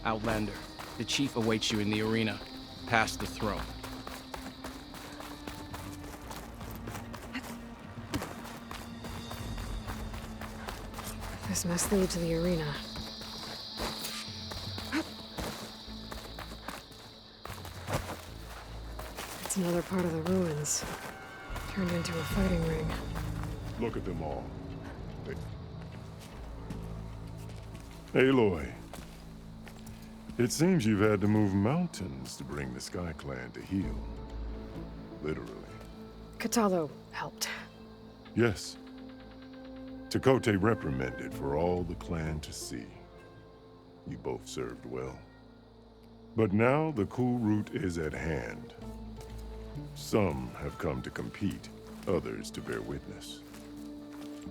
Outlander, the chief awaits you in the arena, past the throne. This must lead to the arena. It's another part of the ruins, turned into a fighting ring. Look at them all. Aloy. It seems you've had to move mountains to bring the Sky Clan to heal. Literally. Katalo helped. Yes. Tekote reprimanded for all the clan to see. You both served well. But now the cool route is at hand. Some have come to compete, others to bear witness.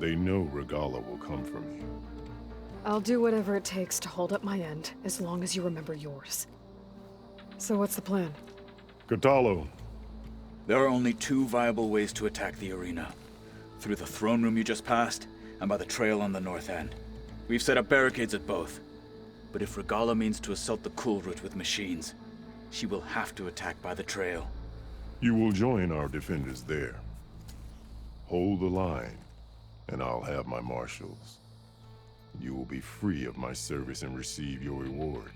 They know Regala will come for me. I'll do whatever it takes to hold up my end, as long as you remember yours. So what's the plan? Katalo. There are only two viable ways to attack the arena. Through the throne room you just passed, and by the trail on the north end. We've set up barricades at both. But if Regala means to assault the cool route with machines, she will have to attack by the trail. You will join our defenders there. Hold the line, and I'll have my marshals. You will be free of my service and receive your reward.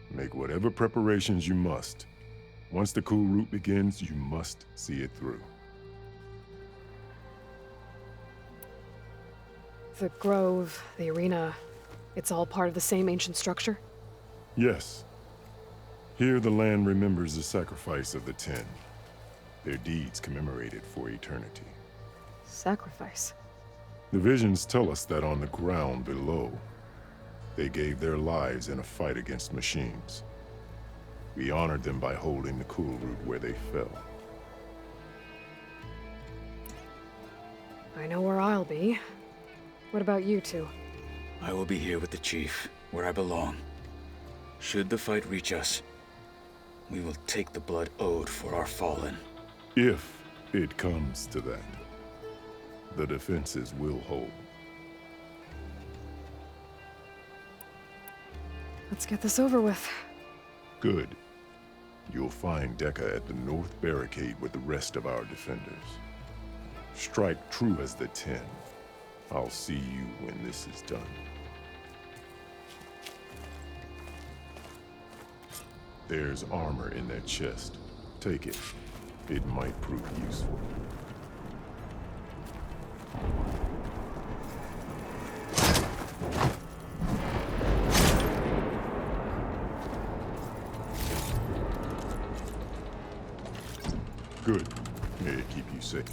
Make whatever preparations you must. Once the cool route begins, you must see it through. The grove, the arena, it's all part of the same ancient structure? Yes. Here the land remembers the sacrifice of the Ten. Their deeds commemorated for eternity. Sacrifice? The visions tell us that on the ground below, they gave their lives in a fight against machines. We honored them by holding the cool route where they fell. I know where I'll be. What about you two? I will be here with the chief, where I belong. Should the fight reach us, we will take the blood owed for our fallen. If it comes to that, the defenses will hold. Let's get this over with. Good. You'll find Dekka at the north barricade with the rest of our defenders. Strike true as the Ten. I'll see you when this is done. There's armor in that chest. Take it. It might prove useful. Good. May it keep you safe.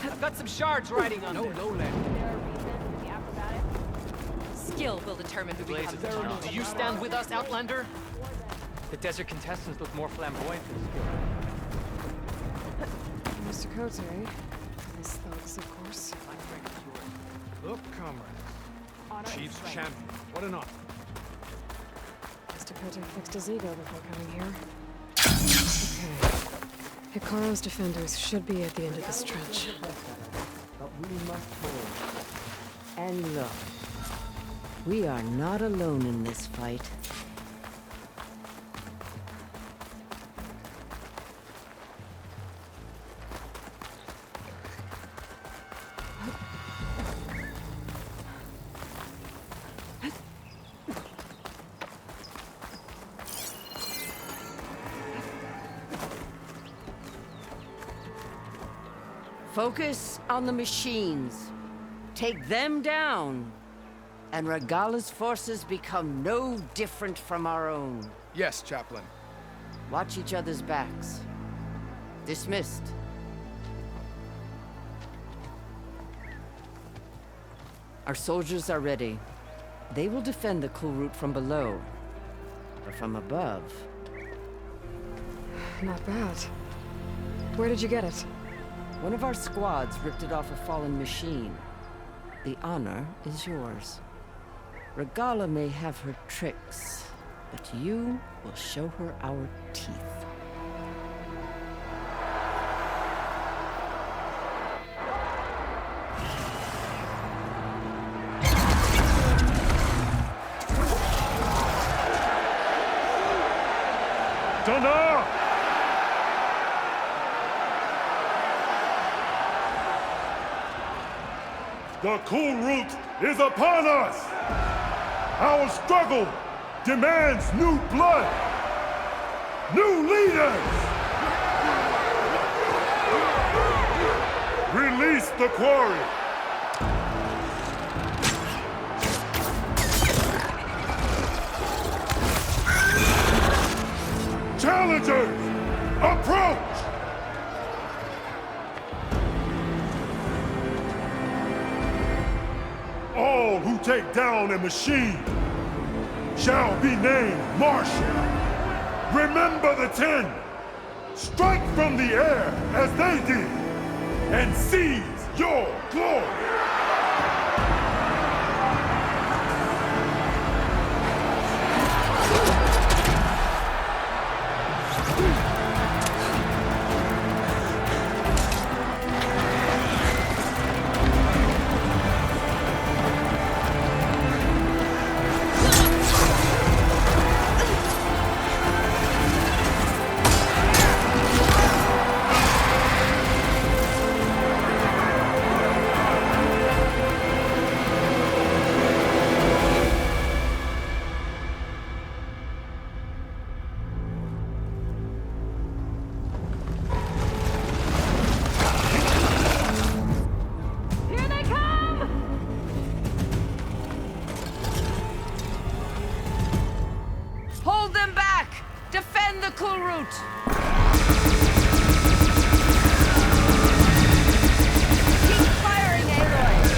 I've got some shards riding on there. Skill will determine who becomes the champion. Do you stand with us, Outlander? The desert contestants look more flamboyant than Mr. Cote, his thugs, of course. Look, comrades. Chief's champion. What an honor. Mr. Cote fixed his ego before coming here. Okay. Hikaru's defenders should be at the end of this trench. But we must hold. And look, we are not alone in this fight. Focus on the machines. Take them down. And Regala's forces become no different from our own. Yes, Chaplain. Watch each other's backs. Dismissed. Our soldiers are ready. They will defend the cool route from below. Or from above. Not bad. Where did you get it? One of our squads ripped it off a fallen machine. The honor is yours. Regala may have her tricks, but you will show her our teeth. Dana! The cool root is upon us! Our struggle demands new blood! New leaders! Release the quarry! Challengers, approach! All who take down a machine shall be named Martial. Remember the 10. Strike from the air as they did, and seize your glory! Hold them back! Defend the cool route! Keep firing, Aloy!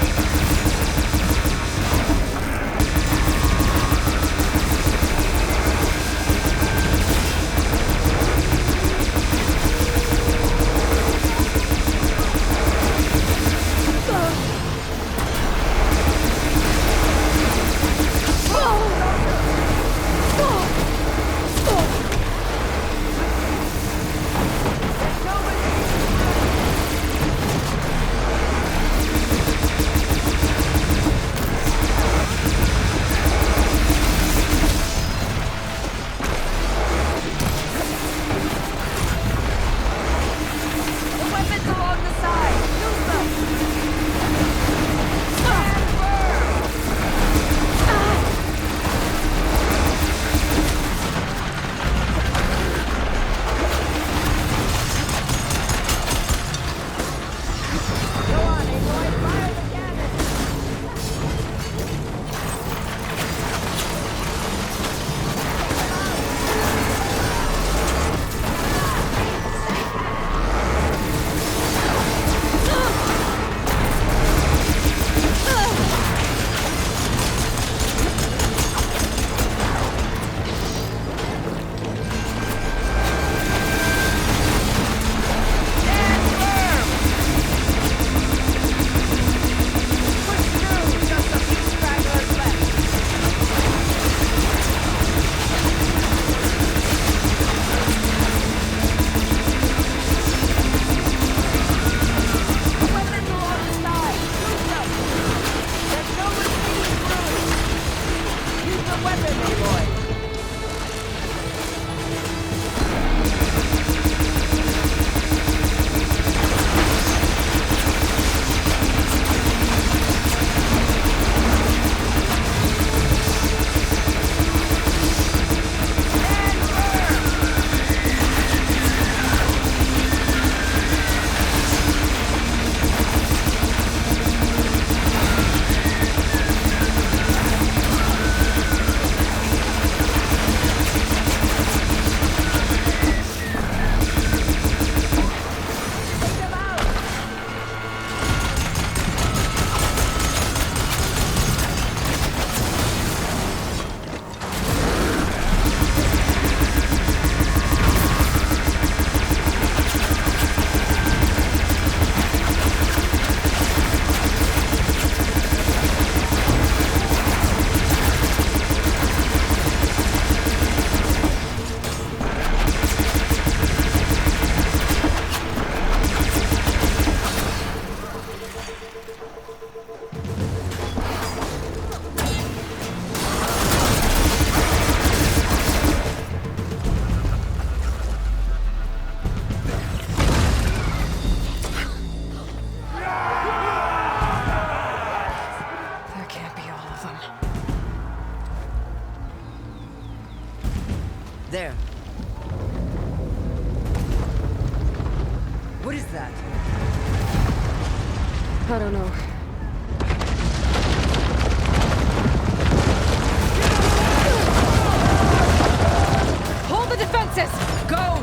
that? I don't know. Hold the defenses! Go!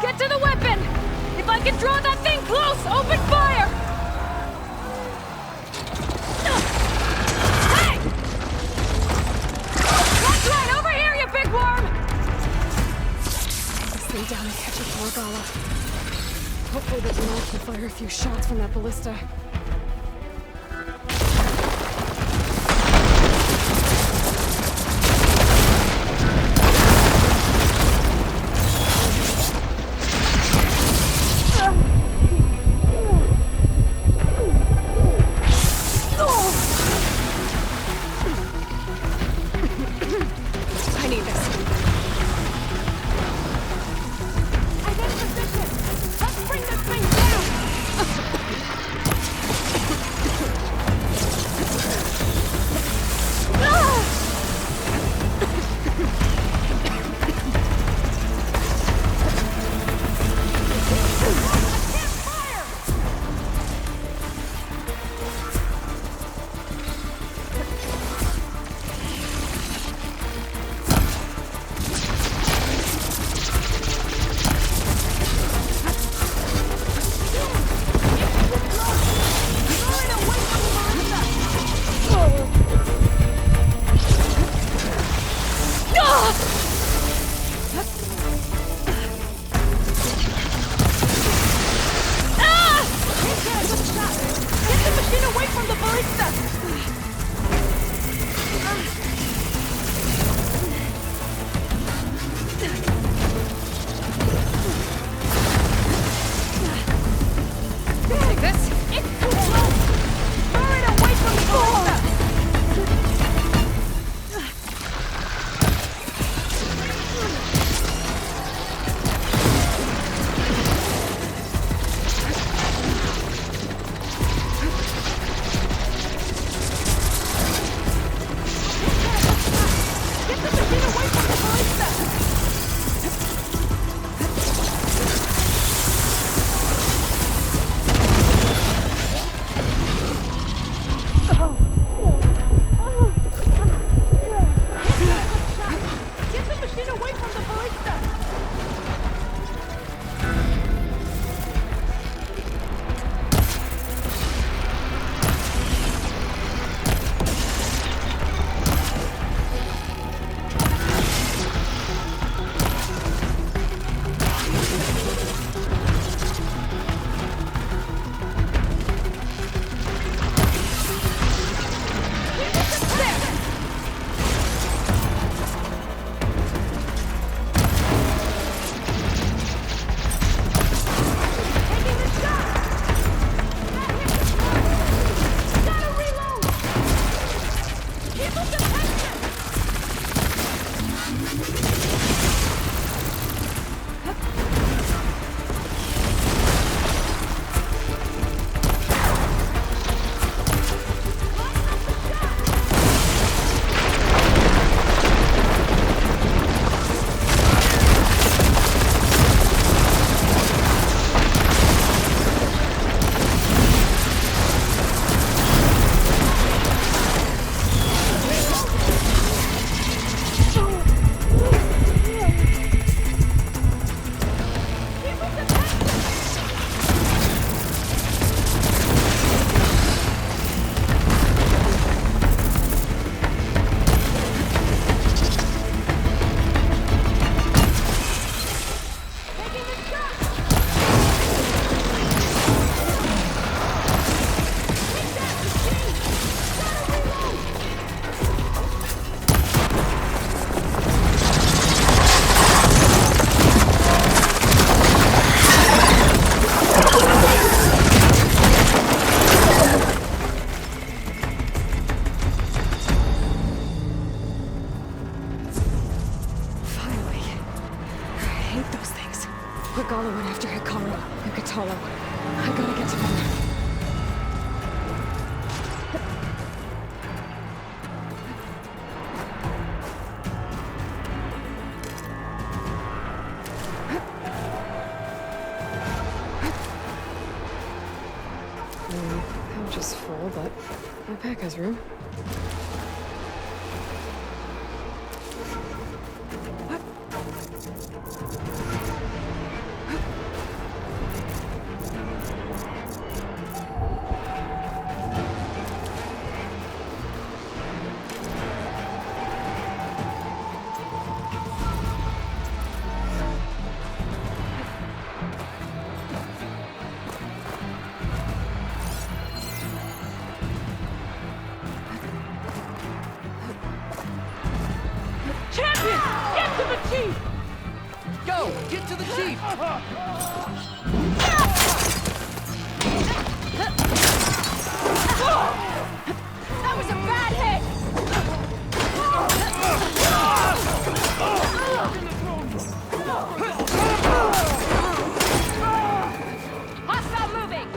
Get to the weapon! If I can draw that thing close, open fire! Hey! That's right, over here, you big worm! Stay down and catch it for Gala. Hopefully the Denard can fire a few shots from that ballista. I need this. I'm in position. Let's bring this thing down. Regala went after Hikaru and Katalo. I gotta get to them. Pouch is full, but my pack has room. Champion! Get to the chief! Go! Get to the chief! That was a bad hit! Hostile moving!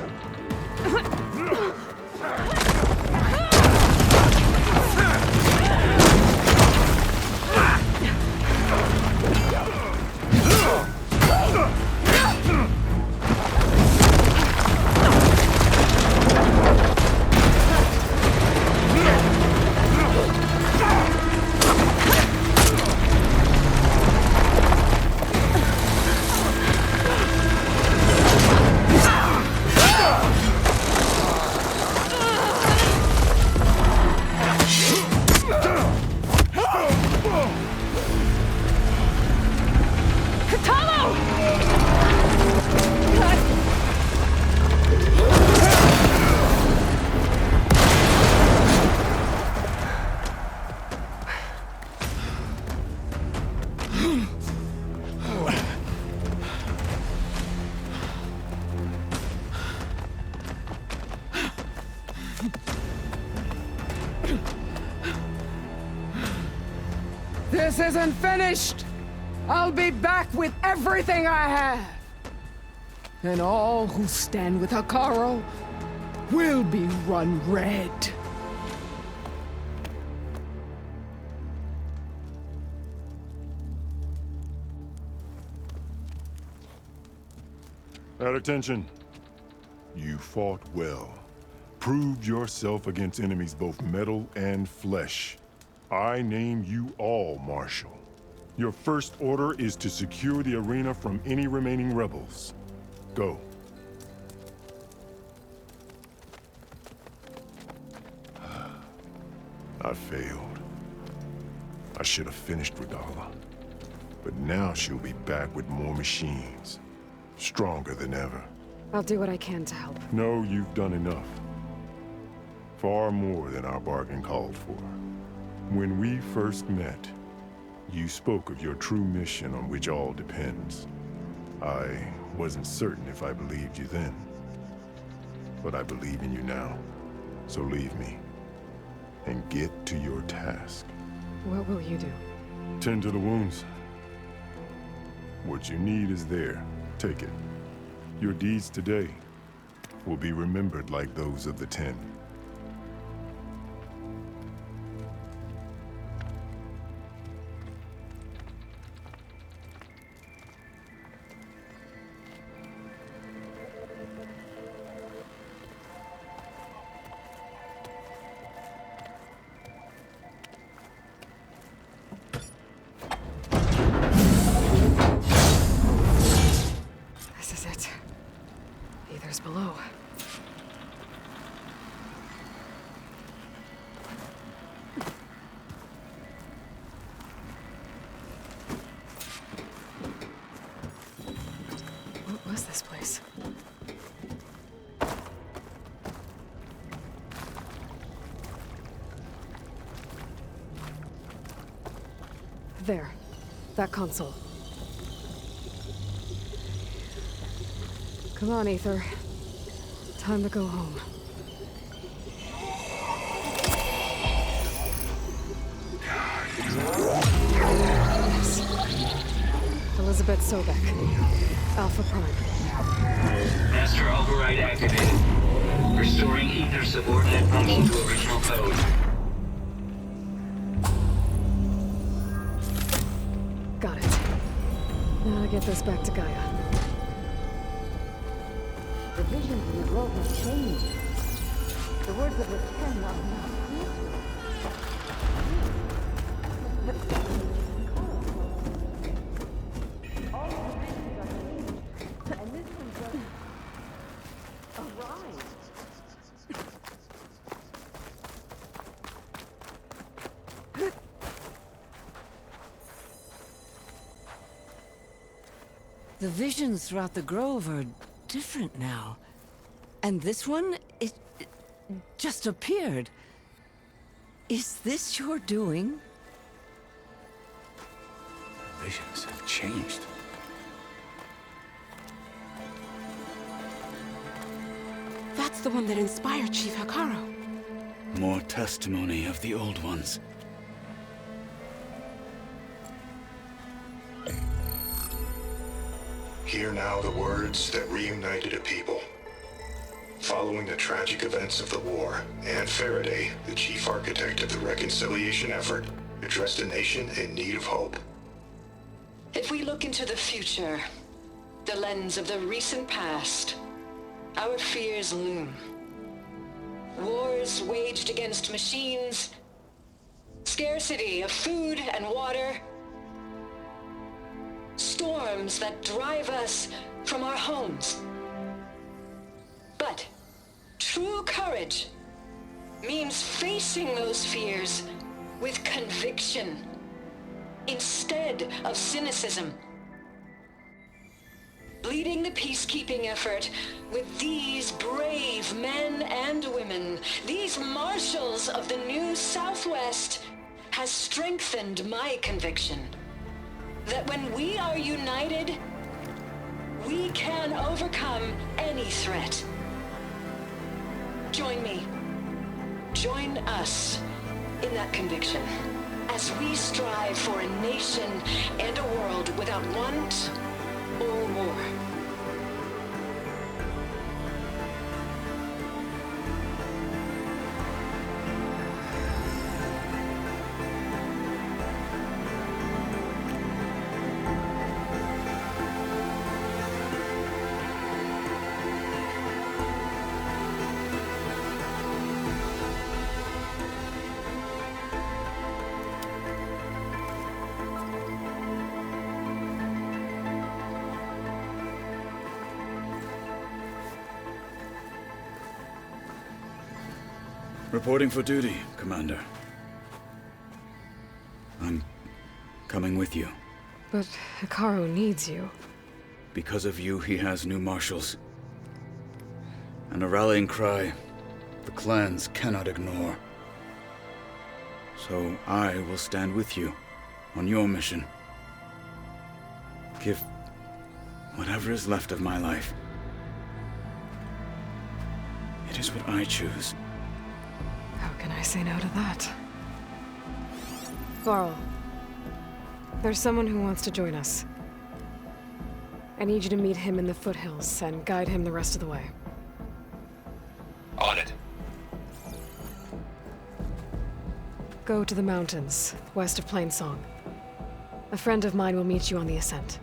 This isn't finished! I'll be back with everything I have! And all who stand with Hikaru will be run red. At attention. You fought well. Proved yourself against enemies both metal and flesh. I name you all Marshal. Your first order is to secure the arena from any remaining rebels. Go. I failed. I should have finished Regala. But now she'll be back with more machines. Stronger than ever. I'll do what I can to help. No, you've done enough. Far more than our bargain called for. When we first met, you spoke of your true mission on which all depends. I wasn't certain if I believed you then. But I believe in you now. So leave me. And get to your task. What will you do? Tend to the wounds. What you need is there. Take it. Your deeds today will be remembered like those of the 10. This is it. Ether's below. What was this place? There. That console. Come on, Ether. Time to go home. Yes. Elizabeth Sobek. Alpha Prime. Master override activated. Restoring ether subordinate function to original code. Got it. Now to get this back to Gaia. The vision of the world has changed. The words of the ten are now the visions throughout the grove are different now. And this one, it just appeared. Is this your doing? Visions have changed. That's the one that inspired Chief Hikaru. More testimony of the old ones. Hear now the words that reunited a people. Following the tragic events of the war, Anne Faraday, the chief architect of the reconciliation effort, addressed a nation in need of hope. If we look into the future, the lens of the recent past, our fears loom. Wars waged against machines, scarcity of food and water, storms that drive us from our homes. But true courage means facing those fears with conviction instead of cynicism. Leading the peacekeeping effort with these brave men and women, these marshals of the new Southwest, has strengthened my conviction that when we are united, we can overcome any threat. Join me. Join us in that conviction as we strive for a nation and a world without want or war. Reporting for duty, Commander. I'm coming with you. But Hikaru needs you. Because of you, he has new marshals. And a rallying cry the clans cannot ignore. So I will stand with you on your mission. Give whatever is left of my life. It is what I choose. How can I say no to that? Varl, there's someone who wants to join us. I need you to meet him in the foothills and guide him the rest of the way. On it. Go to the mountains, west of Plainsong. A friend of mine will meet you on the ascent.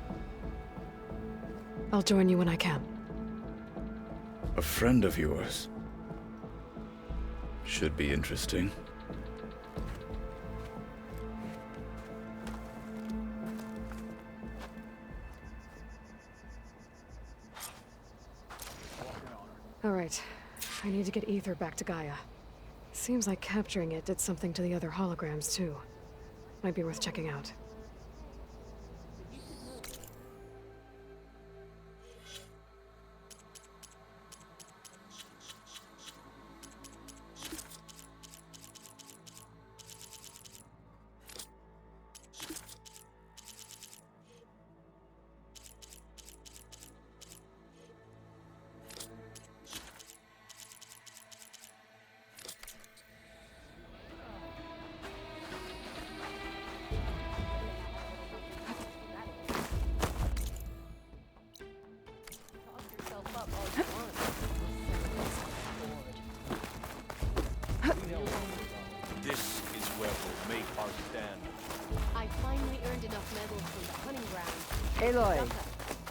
I'll join you when I can. A friend of yours? Should be interesting. All right. I need to get Ether back to Gaia. Seems like capturing it did something to the other holograms, too. Might be worth checking out. Aloy,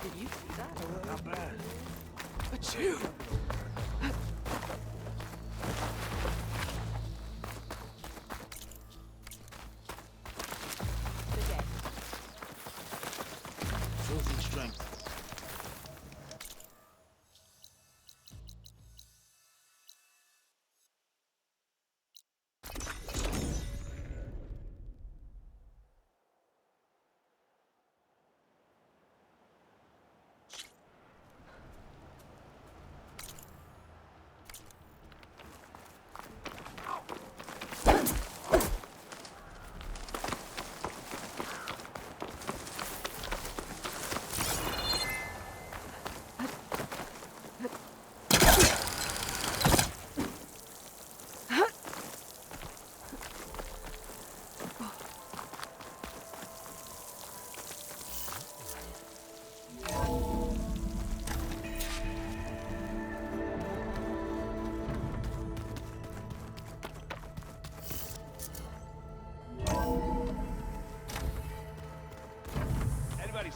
did you see that? Not bad. Let's shoot. Losing strength.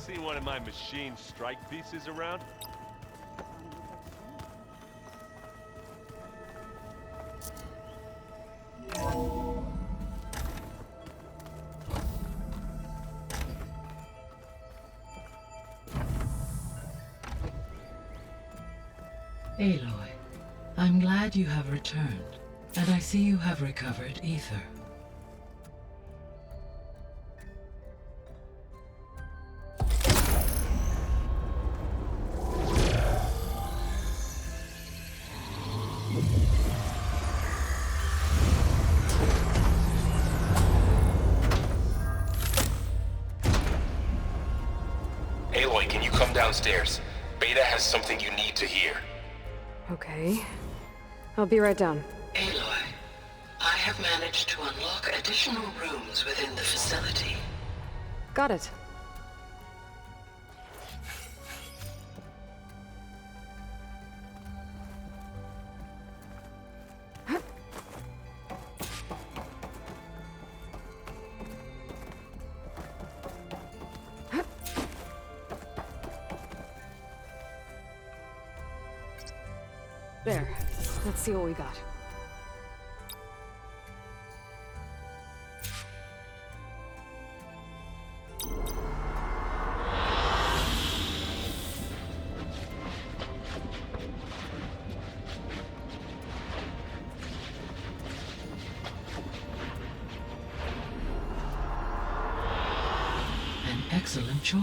Seen one of my machine strike pieces around? Aloy, I'm glad you have returned, and I see you have recovered ether. Aloy, can you come downstairs? Beta has something you need to hear. Okay. I'll be right down. Aloy, I have managed to unlock additional rooms within the facility. Got it. There. Let's see what we got. An excellent choice.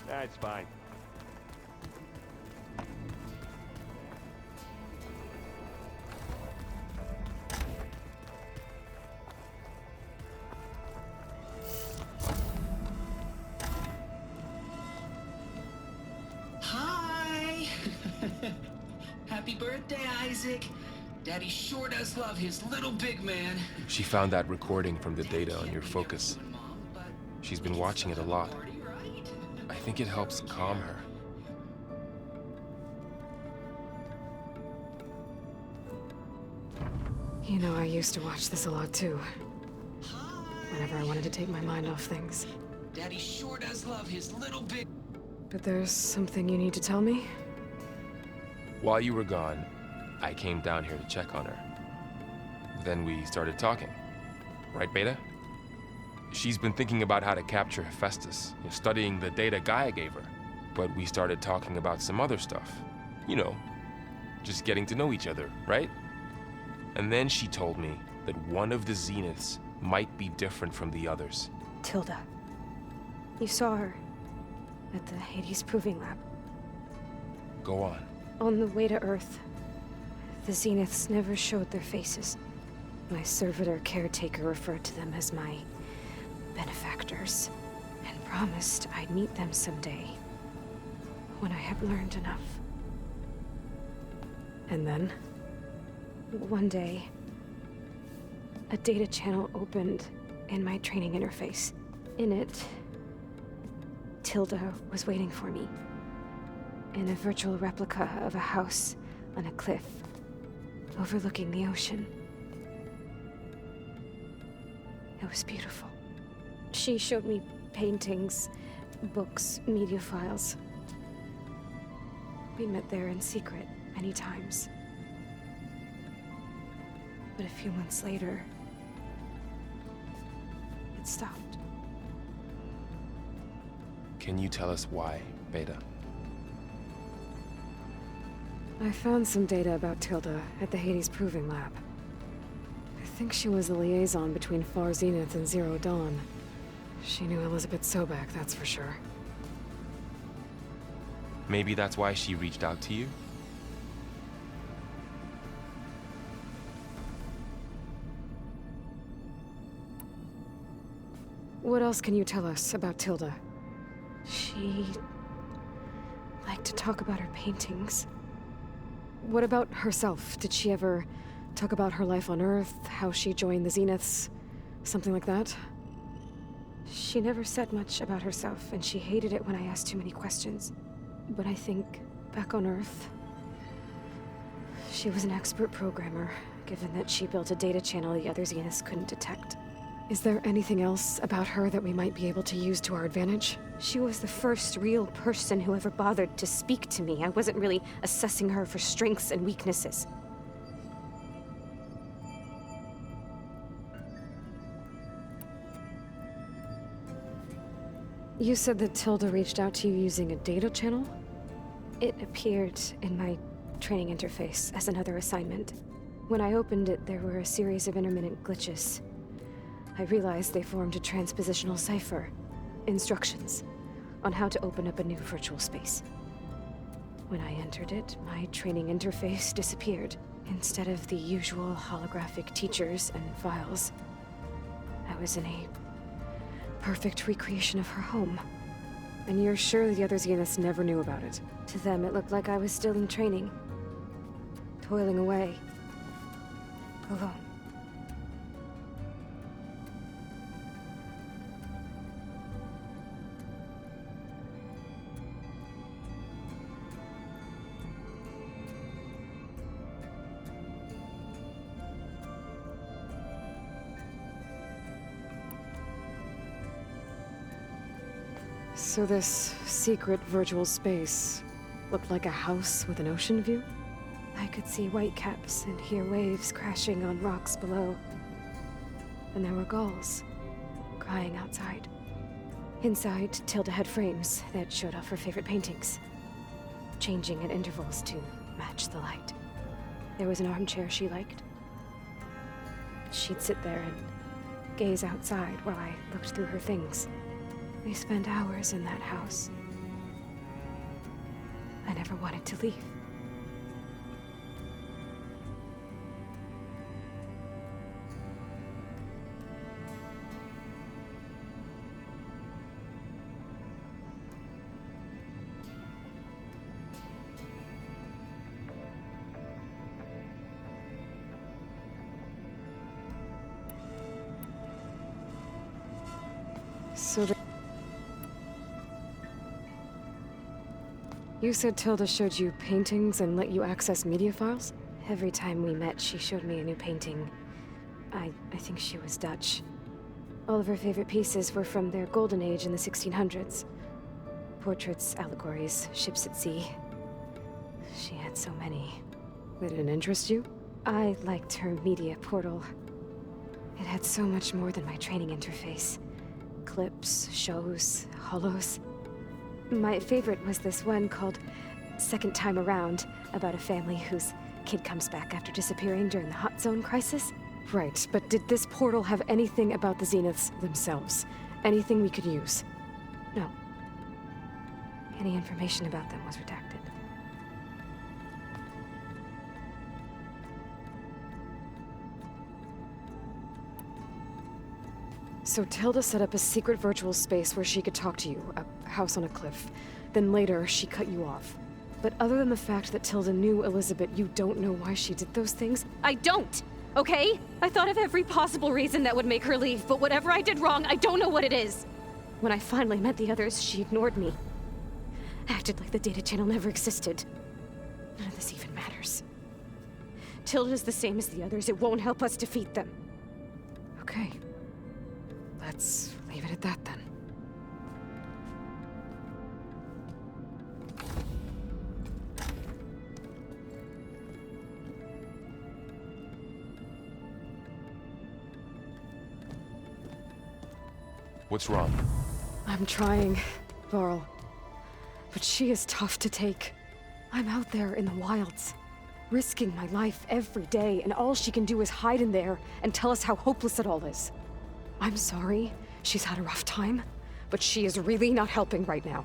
That's fine. Hi! Happy birthday, Isaac. Daddy sure does love his little big man. She found that recording from the data on your focus. She's been watching it a lot. I think it helps calm her. You know, I used to watch this a lot too. Whenever I wanted to take my mind off things. Daddy sure does love his little big... But there's something you need to tell me? While you were gone, I came down here to check on her. Then we started talking. Right, Beta? She's been thinking about how to capture Hephaestus, studying the data Gaia gave her. But we started talking about some other stuff. You know, just getting to know each other, right? And then she told me that one of the Zeniths might be different from the others. Tilda. You saw her at the Hades Proving Lab. Go on. On the way to Earth, the Zeniths never showed their faces. My servitor caretaker referred to them as my benefactors, and promised I'd meet them someday, when I had learned enough. And then? One day, a data channel opened in my training interface. In it, Tilda was waiting for me. In a virtual replica of a house on a cliff, overlooking the ocean. It was beautiful. She showed me paintings, books, media files. We met there in secret many times. But a few months later, it stopped. Can you tell us why, Beta? I found some data about Tilda at the Hades Proving Lab. I think she was the liaison between Far Zenith and Zero Dawn. She knew Elizabeth Sobek, that's for sure. Maybe that's why she reached out to you? What else can you tell us about Tilda? She liked to talk about her paintings. What about herself? Did she ever talk about her life on Earth, how she joined the Zeniths, something like that? She never said much about herself, and she hated it when I asked too many questions. But I think, back on Earth, she was an expert programmer, given that she built a data channel the other Zeniths couldn't detect. Is there anything else about her that we might be able to use to our advantage? She was the first real person who ever bothered to speak to me. I wasn't really assessing her for strengths and weaknesses. You said that Tilda reached out to you using a data channel? It appeared in my training interface as another assignment. When I opened it, there were a series of intermittent glitches. I realized they formed a transpositional cipher, instructions, on how to open up a new virtual space. When I entered it, my training interface disappeared. Instead of the usual holographic teachers and files, I was in a perfect recreation of her home. And you're sure the other Zeniths never knew about it? To them, it looked like I was still in training, toiling away, alone. So this secret virtual space looked like a house with an ocean view? I could see whitecaps and hear waves crashing on rocks below. And there were gulls crying outside. Inside, Tilda had frames that showed off her favorite paintings, changing at intervals to match the light. There was an armchair she liked. She'd sit there and gaze outside while I looked through her things. We spent hours in that house. I never wanted to leave. So you said Tilda showed you paintings and let you access media files? Every time we met, she showed me a new painting. I think she was Dutch. All of her favorite pieces were from their golden age in the 1600s. Portraits, allegories, ships at sea. She had so many. Did it interest you? I liked her media portal. It had so much more than my training interface. Clips, shows, holos. My favorite was this one called Second Time Around, about a family whose kid comes back after disappearing during the Hot Zone crisis. Right, but did this portal have anything about the Zeniths themselves? Anything we could use? No. Any information about them was redacted. So Tilda set up a secret virtual space where she could talk to you, a house on a cliff. Then later, she cut you off. But other than the fact that Tilda knew Elizabeth, you don't know why she did those things? I don't! okay? I thought of every possible reason that would make her leave, but whatever I did wrong, I don't know what it is. When I finally met the others, she ignored me. Acted like the data channel never existed. None of this even matters. Tilda's the same as the others. It won't help us defeat them. Okay. Let's leave it at that then. What's wrong? I'm trying, Varl. But she is tough to take. I'm out there in the wilds, risking my life every day, and all she can do is hide in there and tell us how hopeless it all is. I'm sorry, she's had a rough time, but she is really not helping right now.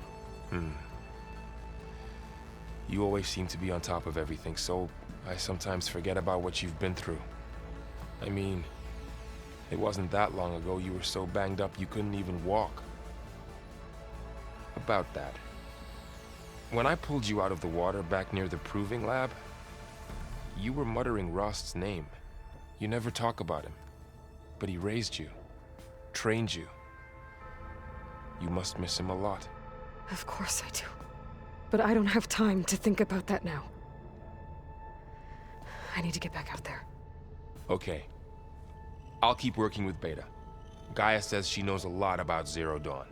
You always seem to be on top of everything, so I sometimes forget about what you've been through. I mean, it wasn't that long ago you were so banged up you couldn't even walk. About that. When I pulled you out of the water back near the proving lab, you were muttering Rost's name. You never talk about him. But he raised you, trained you. You must miss him a lot. Of course I do. But I don't have time to think about that now. I need to get back out there. Okay. I'll keep working with Beta. Gaia says she knows a lot about Zero Dawn.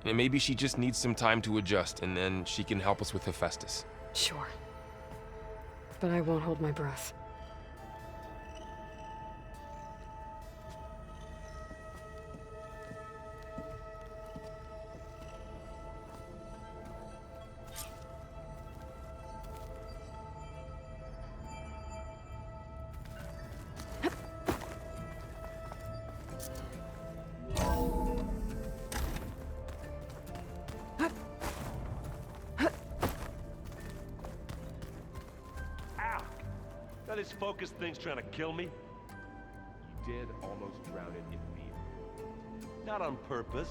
And maybe she just needs some time to adjust, and then she can help us with Hephaestus. Sure. But I won't hold my breath. Now this focus thing's trying to kill me. You did almost drown it in beer. Not on purpose.